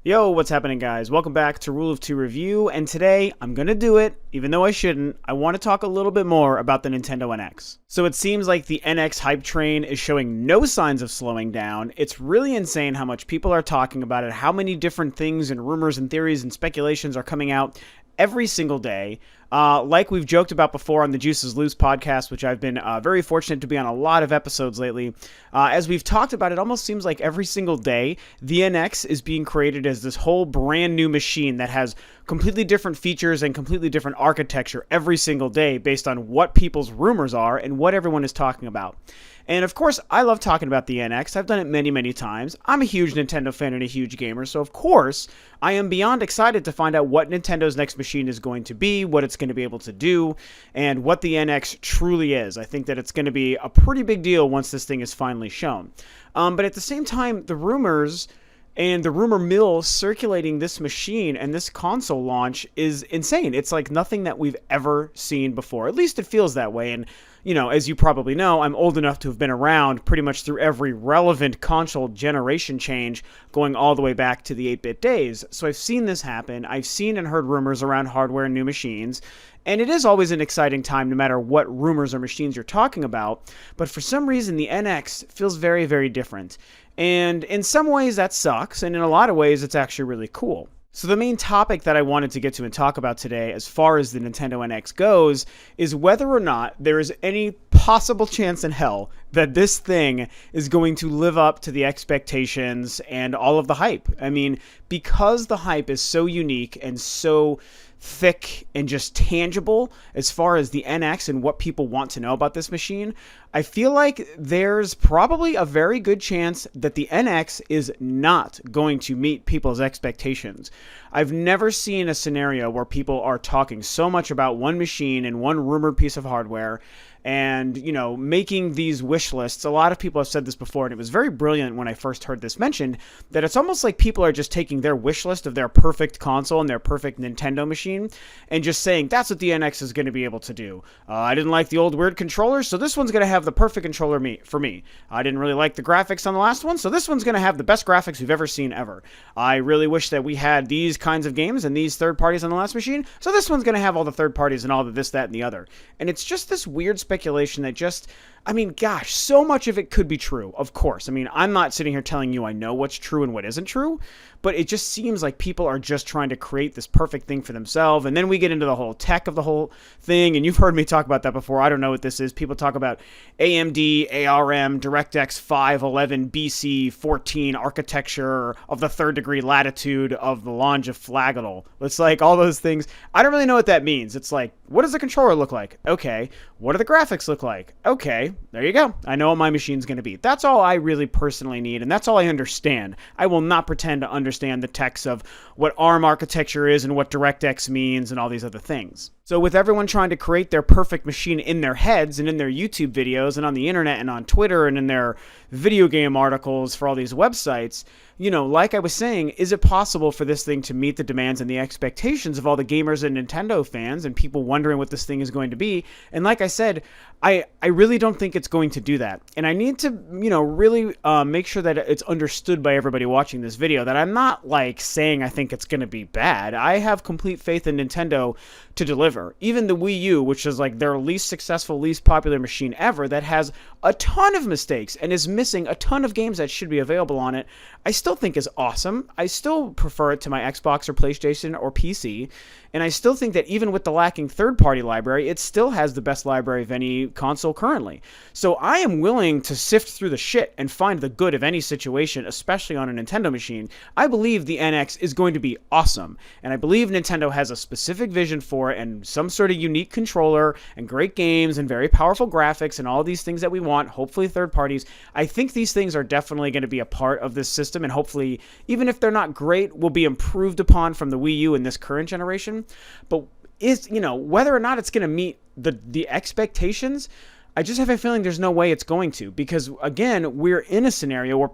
Yo, what's happening, guys? Welcome back to Rule of Two Review, and today I'm gonna do it, even though I shouldn't. I want to talk a little bit more about the Nintendo NX. So it seems like the NX hype train is showing no signs of slowing down. It's really insane how much people are talking about it, how many different things and rumors and theories and speculations are coming out every single day. Like we've joked about before on the Juices Loose podcast, which I've been very fortunate to be on a lot of episodes lately. As we've talked about, it almost seems like every single day, the NX is being created as this whole brand new machine that has completely different features and completely different architecture every single day based on what people's rumors are and what everyone is talking about. And of course, I love talking about the NX. I've done it many, many times. I'm a huge Nintendo fan and a huge gamer, so of course, I am beyond excited to find out what Nintendo's next machine is going to be, what it's going to be able to do, and what the NX truly is. I think that it's going to be a pretty big deal once this thing is finally shown. But at the same time, the rumors and the rumor mill circulating this machine and this console launch is insane. It's like nothing that we've ever seen before. At least it feels that way. And, you know, as you probably know, I'm old enough to have been around pretty much through every relevant console generation change going all the way back to the 8-bit days. So I've seen this happen. I've seen and heard rumors around hardware and new machines. And it is always an exciting time no matter what rumors or machines you're talking about. But for some reason, the NX feels very, very different. And in some ways that sucks, and in a lot of ways it's actually really cool. So the main topic that I wanted to get to and talk about today as far as the Nintendo NX goes is whether or not there is any possible chance in hell that this thing is going to live up to the expectations and all of the hype. I mean, because the hype is so unique and so thick and just tangible as far as the NX and what people want to know about this machine, I feel like there's probably a very good chance that the NX is not going to meet people's expectations. I've never seen a scenario where people are talking so much about one machine and one rumored piece of hardware and, you know, making these wish lists. A lot of people have said this before, and it was very brilliant when I first heard this mentioned, that it's almost like people are just taking their wish list of their perfect console and their perfect Nintendo machine and just saying, that's what the NX is going to be able to do. I didn't like the old weird controllers, so this one's going to have the perfect controller for me. I didn't really like the graphics on the last one, so this one's going to have the best graphics we've ever seen ever. I really wish that we had these kinds of games and these third parties on the last machine, so this one's going to have all the third parties and all the this, that, and the other. And it's just this weird speculation that just, I mean, gosh, so much of it could be true, of course. I mean, I'm not sitting here telling you I know what's true and what isn't true, but it just seems like people are just trying to create this perfect thing for themselves. And then we get into the whole tech of the whole thing, and you've heard me talk about that before. I don't know what this is. People talk about AMD, ARM, DirectX 511, BC 14 architecture of the third degree latitude of the longiflagal. It's like all those things. I don't really know what that means. It's like, what does the controller look like? Okay. What do the graphics look like? Okay. There you go. I know what my machine's going to be. That's all I really personally need, and that's all I understand. I will not pretend to understand the techs of what ARM architecture is and what DirectX means and all these other things. So with everyone trying to create their perfect machine in their heads and in their YouTube videos and on the internet and on Twitter and in their video game articles for all these websites, you know, like I was saying, is it possible for this thing to meet the demands and the expectations of all the gamers and Nintendo fans and people wondering what this thing is going to be? And like I said, I really don't think it's going to do that. And I need to, you know, really make sure that it's understood by everybody watching this video that I'm not like saying I think it's going to be bad. I have complete faith in Nintendo to deliver. Even the Wii U, which is like their least successful, least popular machine ever, that has a ton of mistakes and is missing a ton of games that should be available on it, I still think is awesome. I still prefer it to my Xbox or PlayStation or PC. And I still think that even with the lacking third-party library, it still has the best library of any console currently. So I am willing to sift through the shit and find the good of any situation, especially on a Nintendo machine. I believe the NX is going to be awesome. And I believe Nintendo has a specific vision for it and some sort of unique controller and great games and very powerful graphics and all these things that we want, hopefully third parties. I think these things are definitely going to be a part of this system, and hopefully, even if they're not great, will be improved upon from the Wii U in this current generation. But is, you know, whether or not it's going to meet the expectations, I just have a feeling there's no way it's going to, because again, we're in a scenario where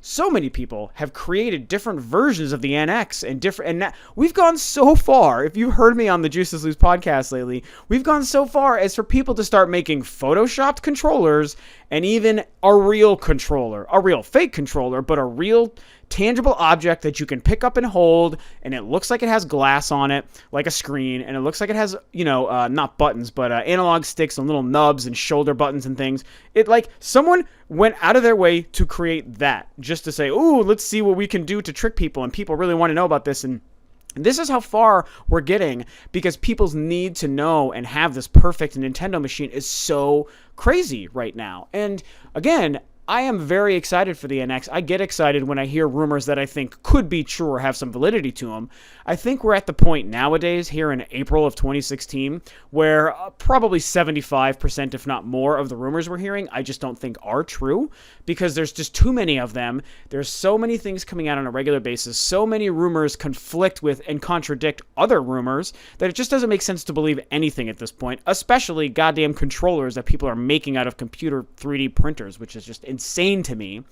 so many people have created different versions of the NX and we've gone so far. If you've heard me on the Juices Loose podcast lately, we've gone so far as for people to start making photoshopped controllers and even a real controller, a real fake controller, but a real tangible object that you can pick up and hold, and it looks like it has glass on it, like a screen, and it looks like it has, not buttons, but analog sticks and little nubs and shoulder buttons and things. It, like, someone went out of their way to create that, just to say, ooh, let's see what we can do to trick people, and people really want to know about this, and this is how far we're getting, because people's need to know and have this perfect Nintendo machine is so crazy right now. And again, I am very excited for the NX. I get excited when I hear rumors that I think could be true or have some validity to them. I think we're at the point nowadays, here in April of 2016, where probably 75%, if not more, of the rumors we're hearing, I just don't think are true, because there's just too many of them. There's so many things coming out on a regular basis. So many rumors conflict with and contradict other rumors that it just doesn't make sense to believe anything at this point, especially goddamn controllers that people are making out of computer 3D printers, which is just insane to me.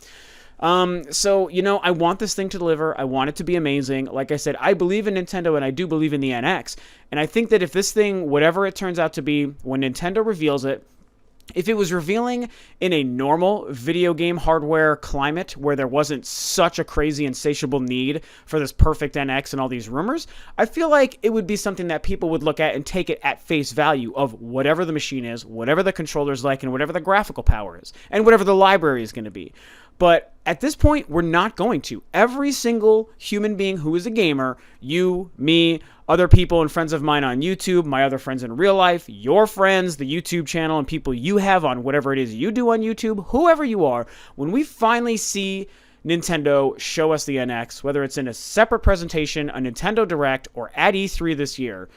So, I want this thing to deliver. I want it to be amazing. Like I said, I believe in Nintendo, and I do believe in the NX. And I think that if this thing, whatever it turns out to be, when Nintendo reveals it, if it was revealing in a normal video game hardware climate where there wasn't such a crazy insatiable need for this perfect NX and all these rumors, I feel like it would be something that people would look at and take it at face value of whatever the machine is, whatever the controller's like, and whatever the graphical power is, and whatever the library is going to be. But at this point, we're not going to. Every single human being who is a gamer, you, me, other people and friends of mine on YouTube, my other friends in real life, your friends, the YouTube channel, and people you have on whatever it is you do on YouTube, whoever you are, when we finally see Nintendo show us the NX, whether it's in a separate presentation, a Nintendo Direct, or at E3 this year,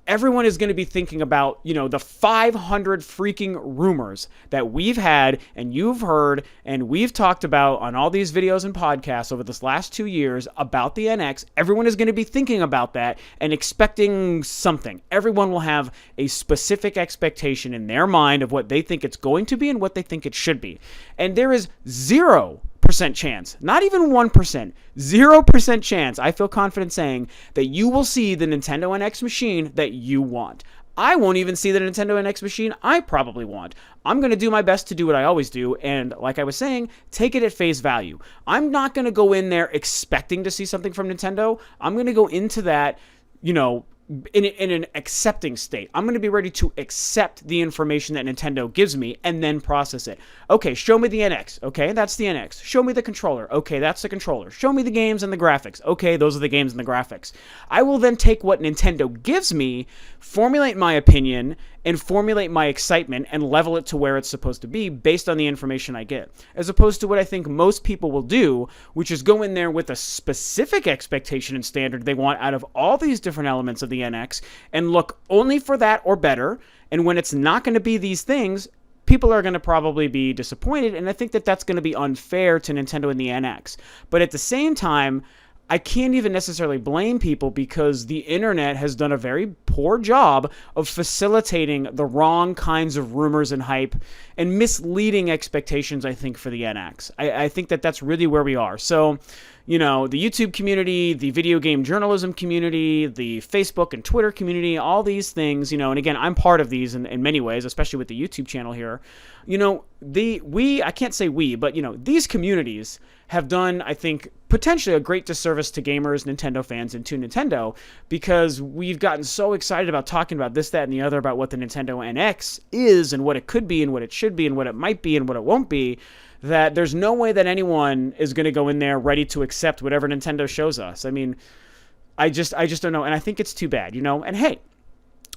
everyone is going to be thinking about, the 500 freaking rumors that we've had and you've heard and we've talked about on all these videos and podcasts over this last 2 years about the NX. Everyone is going to be thinking about that and expecting something. Everyone will have a specific expectation in their mind of what they think it's going to be and what they think it should be. And there is 0% chance, not even 1%, 0% chance, I feel confident saying, that you will see the Nintendo NX machine that you want. I won't even see the Nintendo NX machine I probably want. I'm going to do my best to do what I always do, and like I was saying, take it at face value. I'm not going to go in there expecting to see something from Nintendo. I'm going to go into that, in an accepting state. I'm going to be ready to accept the information that Nintendo gives me and then process it. Okay, show me the NX. Okay, that's the NX. Show me the controller. Okay, that's the controller. Show me the games and the graphics. Okay, those are the games and the graphics. I will then take what Nintendo gives me, formulate my opinion, and formulate my excitement and level it to where it's supposed to be based on the information I get. As opposed to what I think most people will do, which is go in there with a specific expectation and standard they want out of all these different elements of the NX and look only for that or better. And when it's not going to be these things, people are going to probably be disappointed. And I think that that's going to be unfair to Nintendo and the NX. But at the same time, I can't even necessarily blame people because the internet has done a very poor job of facilitating the wrong kinds of rumors and hype and misleading expectations, I think, for the NX. I think that that's really where we are. So, the YouTube community, the video game journalism community, the Facebook and Twitter community, all these things, and again, I'm part of these in many ways, especially with the YouTube channel here. I can't say we, but, these communities have done, I think, potentially a great disservice to gamers, Nintendo fans, and to Nintendo, because we've gotten so excited about talking about this, that, and the other about what the Nintendo NX is and what it could be and what it should be and what it might be and what it won't be, that there's no way that anyone is going to go in there ready to accept whatever Nintendo shows us. I mean, I just don't know, and I think it's too bad, and hey,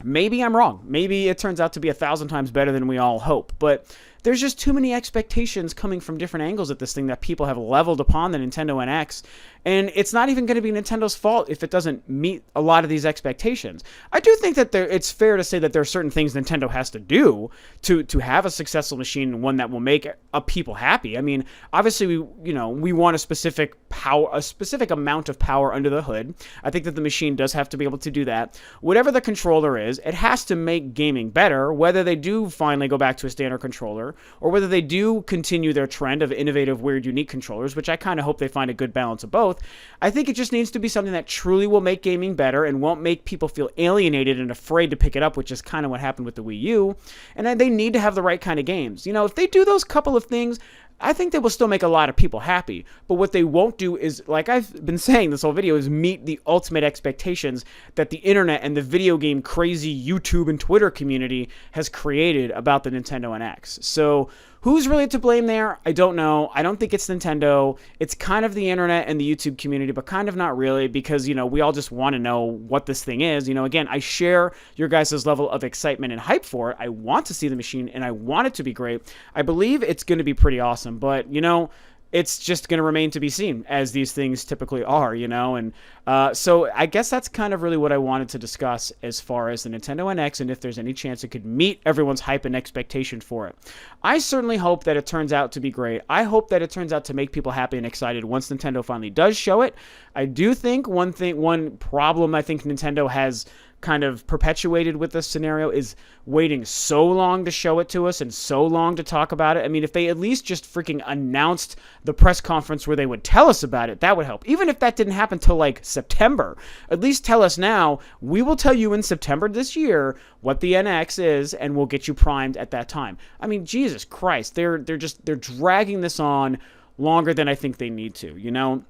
maybe I'm wrong. Maybe it turns out to be 1,000 times better than we all hope, but there's just too many expectations coming from different angles at this thing that people have leveled upon the Nintendo NX, and it's not even going to be Nintendo's fault if it doesn't meet a lot of these expectations. I do think that it's fair to say that there are certain things Nintendo has to do to have a successful machine and one that will make people happy. I mean, obviously, we want a specific amount of power under the hood. I think that the machine does have to be able to do that. Whatever the controller is, it has to make gaming better, whether they do finally go back to a standard controller controller, or whether they do continue their trend of innovative, weird, unique controllers, which I kind of hope they find a good balance of both. I think it just needs to be something that truly will make gaming better and won't make people feel alienated and afraid to pick it up, which is kind of what happened with the Wii U. And then they need to have the right kind of games. You know, if they do those couple of things, I think they will still make a lot of people happy. But what they won't do is, like I've been saying this whole video, is meet the ultimate expectations that the internet and the video game crazy YouTube and Twitter community has created about the Nintendo NX. So who's really to blame there? I don't know. I don't think it's Nintendo. It's kind of the internet and the YouTube community, but kind of not really, because, you know, we all just want to know what this thing is. You know, again, I share your guys' level of excitement and hype for it. I want to see the machine, and I want it to be great. I believe it's going to be pretty awesome, but, you know, it's just going to remain to be seen, as these things typically are, you know. And so I guess that's kind of really what I wanted to discuss as far as the Nintendo NX, and if there's any chance it could meet everyone's hype and expectation for it. I certainly hope that it turns out to be great. I hope that it turns out to make people happy and excited once Nintendo finally does show it. I do think one problem I think Nintendo has kind of perpetuated with this scenario is waiting so long to show it to us and so long to talk about it. I mean, if they at least just freaking announced the press conference where they would tell us about it, that would help. Even if that didn't happen till like September, at least tell us now. We will tell you in September this year what the NX is, and we'll get you primed at that time. I mean, Jesus Christ, they're dragging this on longer than I think they need to, you know?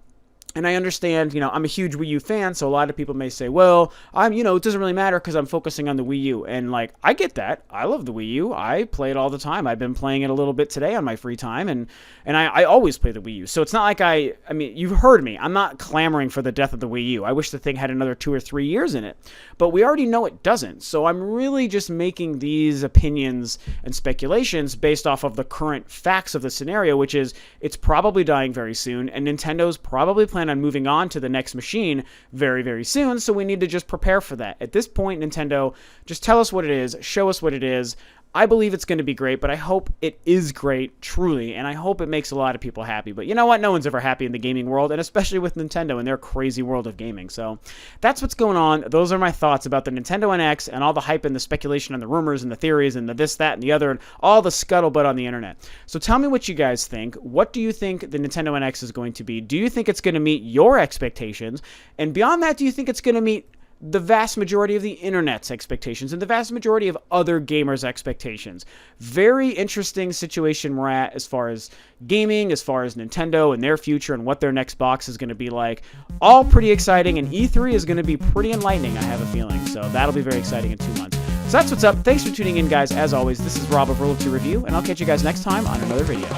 And I understand, you know, I'm a huge Wii U fan, so a lot of people may say, well, it doesn't really matter because I'm focusing on the Wii U. And, like, I get that. I love the Wii U. I play it all the time. I've been playing it a little bit today on my free time, and I always play the Wii U. So it's not like I mean, you've heard me. I'm not clamoring for the death of the Wii U. I wish the thing had another 2 or 3 years in it. But we already know it doesn't. So I'm really just making these opinions and speculations based off of the current facts of the scenario, which is it's probably dying very soon, and Nintendo's probably planning on moving on to the next machine very, very soon, so we need to just prepare for that. At this point, Nintendo, just tell us what it is, show us what it is. I believe it's going to be great, but I hope it is great, truly, and I hope it makes a lot of people happy. But you know what? No one's ever happy in the gaming world, and especially with Nintendo and their crazy world of gaming. So that's what's going on. Those are my thoughts about the Nintendo NX and all the hype and the speculation and the rumors and the theories and the this, that, and the other, and all the scuttlebutt on the internet. So tell me what you guys think. What do you think the Nintendo NX is going to be? Do you think it's going to meet your expectations? And beyond that, do you think it's going to meet the vast majority of the internet's expectations and the vast majority of other gamers' expectations? Very interesting situation we're at as far as gaming, as far as Nintendo and their future and what their next box is going to be like. All pretty exciting, and E3 is going to be pretty enlightening, I have a feeling. So that'll be very exciting in 2 months. So that's what's up. Thanks for tuning in, guys. As always, this is Rob of Rule of Two Review, and I'll catch you guys next time on another video.